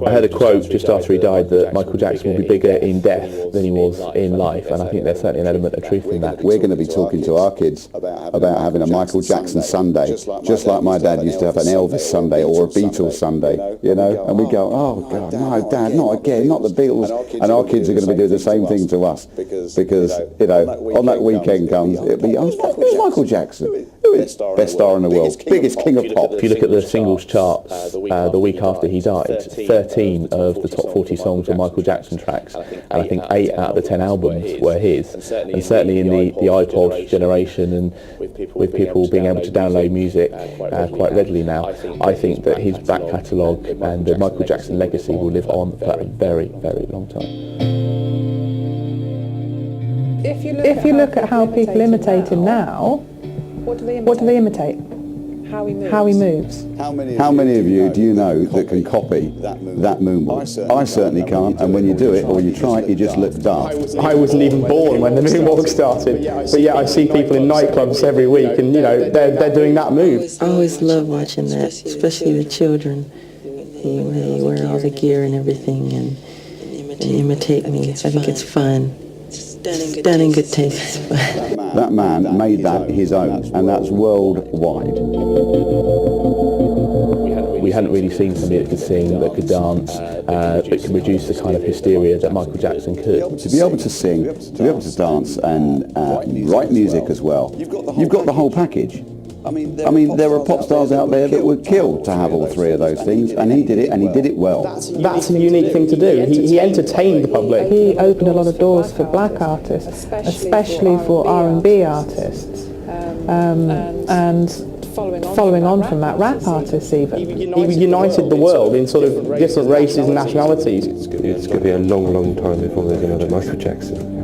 I had a quote just after he died that Michael Jackson will be bigger in death than he was in life, and I think there's certainly an element of truth in that. We're going to be talking to our kids about having a Michael Jackson Sunday, just like my dad used to have an Elvis Sunday or a Beatles Sunday, you know, and we go, oh God, no Dad, not again, not the Beatles, and our kids are going to be doing the same thing to us, because, you know, on that weekend comes, it'll be, oh, who's Michael Jackson? Best star in the world, biggest king of pop. If you look at the singles charts the week after he died, 13 of the top 40 songs were Michael Jackson tracks, and I think 8 out of the 10 albums were his. And certainly in the iPod generation and with people being able to download music quite readily now, I think that his back catalogue and the Michael Jackson legacy will live on for a very, very long time. If you look at how people imitate him now, what do they imitate? How he moves. How many of you do you know that can copy that moonwalk? I certainly can't, and when you do it or you try it, you just look daft. I wasn't even born when the moonwalk started, but yet I see people in nightclubs every week, and you know they're doing that move. I always love watching that, especially the children. They wear all the gear and everything and imitate me. I think it's fun. Stunning good taste. That man made that his own, and that's worldwide. We hadn't really seen somebody that could sing, that could dance, that could produce the kind of hysteria that Michael Jackson could. To be able to sing, to be able to dance, and write music as well, you've got the whole package. I mean, there are pop stars out there that would kill to have all three of those things, and he did it, and he did it well. That's a unique thing to do. He entertained the public. He opened a lot of doors for black artists, especially for R&B artists, and following on from that, rap artists even. He united the world in sort of different races and nationalities. It's going to be a long, long time before there's another Michael Jackson.